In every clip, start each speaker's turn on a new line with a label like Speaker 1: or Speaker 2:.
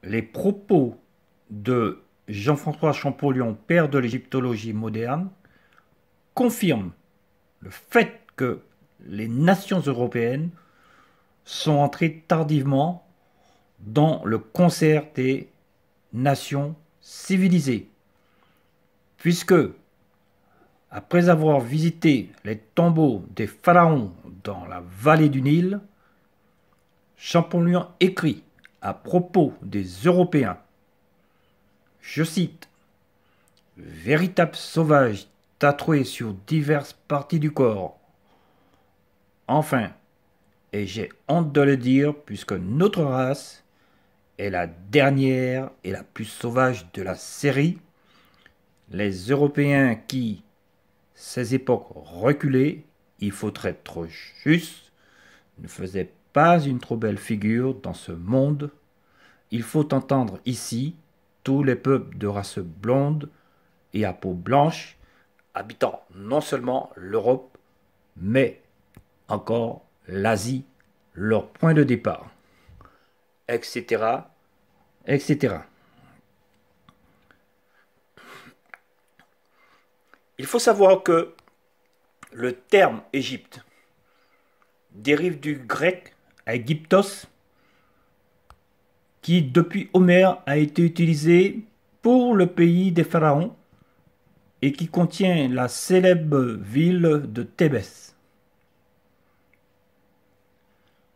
Speaker 1: les propos de Jean-François Champollion, père de l'égyptologie moderne, confirment le fait que les nations européennes sont entrées tardivement dans le concert des nations civilisées, puisque, après avoir visité les tombeaux des pharaons dans la vallée du Nil, Champollion écrit à propos des Européens, je cite, véritables sauvages tatoués sur diverses parties du corps. Enfin, et j'ai honte de le dire puisque notre race est la dernière et la plus sauvage de la série, les Européens qui, ces époques reculées, il faut être juste, ne faisaient pas une trop belle figure dans ce monde. Il faut entendre ici tous les peuples de race blonde et à peau blanche, habitant non seulement l'Europe, mais encore l'Asie, leur point de départ, etc., etc. Il faut savoir que le terme Égypte dérive du grec Aegyptos, qui depuis Homère a été utilisé pour le pays des pharaons et qui contient la célèbre ville de Thébès.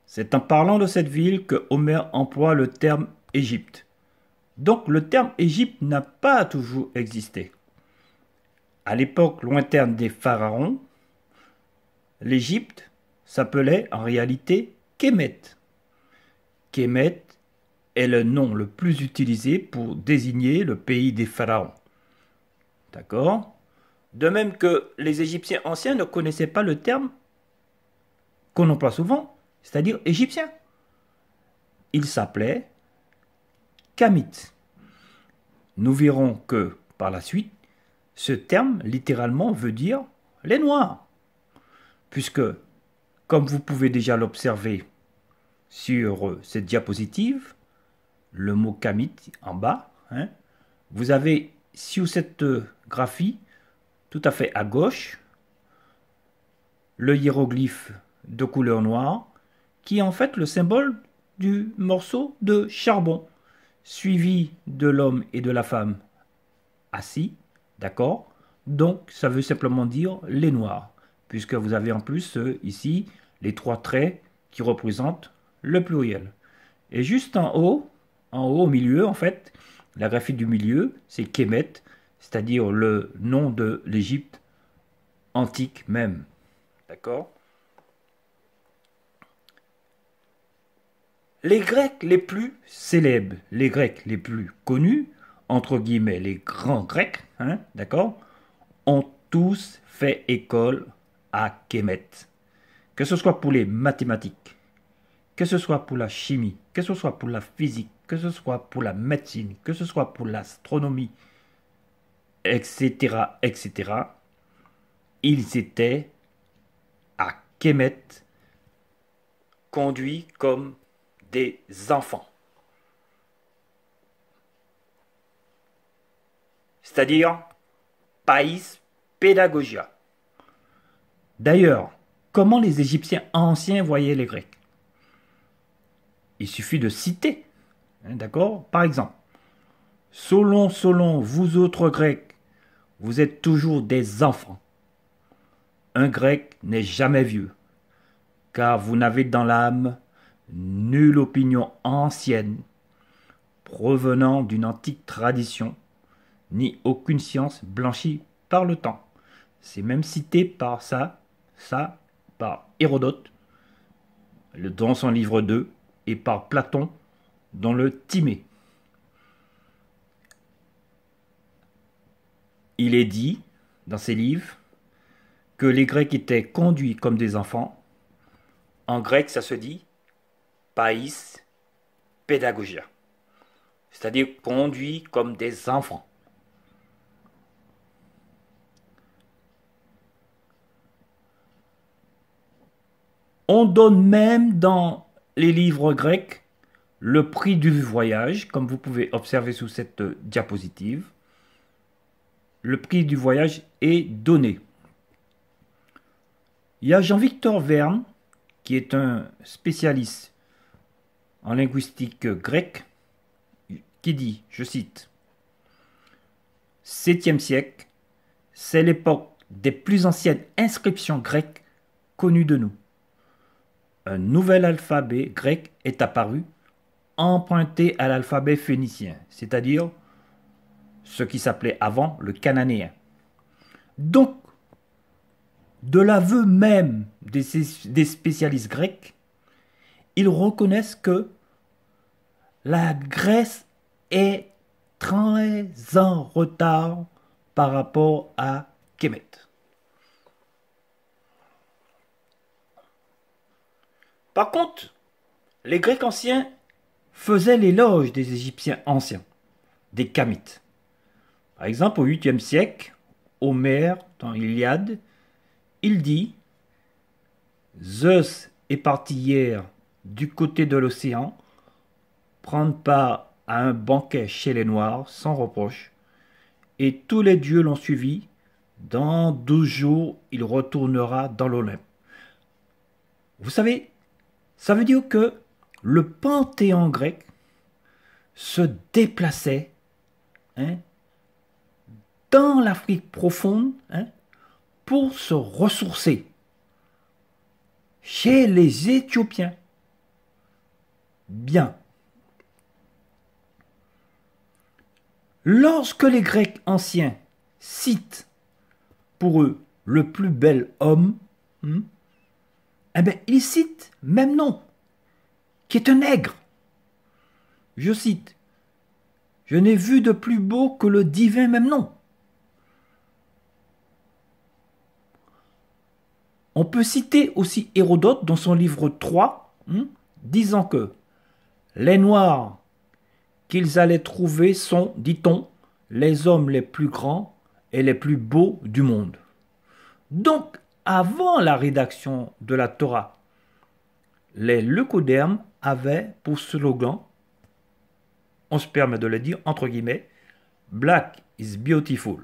Speaker 1: C'est en parlant de cette ville que Homère emploie le terme Égypte. Donc le terme Égypte n'a pas toujours existé. À l'époque lointaine des pharaons, l'Égypte s'appelait en réalité Kémet. Kémet est le nom le plus utilisé pour désigner le pays des pharaons. D'accord? De même que les Égyptiens anciens ne connaissaient pas le terme qu'on emploie souvent, c'est-à-dire égyptien. Il s'appelait Kamit. Nous verrons que, par la suite, ce terme littéralement veut dire les Noirs, puisque, comme vous pouvez déjà l'observer sur cette diapositive, le mot Kamit en bas, hein, vous avez sur cette graphie, tout à fait à gauche, le hiéroglyphe de couleur noire, qui est en fait le symbole du morceau de charbon, suivi de l'homme et de la femme assis, d'accord? Donc, ça veut simplement dire les noirs, puisque vous avez en plus ici les trois traits qui représentent le pluriel. Et juste en haut au milieu, en fait, la graphie du milieu, c'est Kémet, c'est-à-dire le nom de l'Égypte antique même, d'accord? Les Grecs les plus célèbres, les Grecs les plus connus, entre guillemets les grands Grecs, hein, d'accord, ont tous fait école à Kémet. Que ce soit pour les mathématiques, que ce soit pour la chimie, que ce soit pour la physique, que ce soit pour la médecine, que ce soit pour l'astronomie, etc., etc., ils étaient à Kémet conduits comme des enfants. C'est-à-dire Païs Pédagogia. D'ailleurs, comment les Égyptiens anciens voyaient les Grecs? Il suffit de citer, hein, d'accord? Par exemple, selon vous autres Grecs, vous êtes toujours des enfants. Un Grec n'est jamais vieux, car vous n'avez dans l'âme nulle opinion ancienne provenant d'une antique tradition, ni aucune science blanchie par le temps. C'est même cité par par Hérodote, dans son livre 2, et par Platon dans le Timée. Il est dit, dans ses livres, que les Grecs étaient conduits comme des enfants. En grec, ça se dit païs pédagogia, c'est-à-dire conduits comme des enfants. On donne même dans les livres grecs le prix du voyage, comme vous pouvez observer sous cette diapositive. Le prix du voyage est donné. Il y a Jean-Victor Verne, qui est un spécialiste en linguistique grecque, qui dit, je cite, « 7e siècle, c'est l'époque des plus anciennes inscriptions grecques connues de nous. Un nouvel alphabet grec est apparu, emprunté à l'alphabet phénicien, c'est-à-dire ce qui s'appelait avant le cananéen. Donc, de l'aveu même des spécialistes grecs, ils reconnaissent que la Grèce est très en retard par rapport à Kémet. Par contre, les Grecs anciens faisaient l'éloge des Égyptiens anciens, des Kamites. Par exemple, au 8e siècle, Homère, dans l'Iliade, il dit « Zeus est parti hier du côté de l'océan, prendre part à un banquet chez les Noirs sans reproche, et tous les dieux l'ont suivi. Dans 12 jours, il retournera dans l'Olympe. » Vous savez, ça veut dire que le panthéon grec se déplaçait dans l'Afrique profonde pour se ressourcer chez les Éthiopiens. Bien. Lorsque les Grecs anciens citent pour eux le plus bel homme, eh bien, ils citent même nom, qui est un nègre. Je cite, « Je n'ai vu de plus beau que le divin même nom. » On peut citer aussi Hérodote dans son livre 3, disant que les Noirs qu'ils allaient trouver sont, dit-on, les hommes les plus grands et les plus beaux du monde. Donc, avant la rédaction de la Torah, les leucodermes avaient pour slogan, on se permet de le dire entre guillemets, « Black is beautiful ».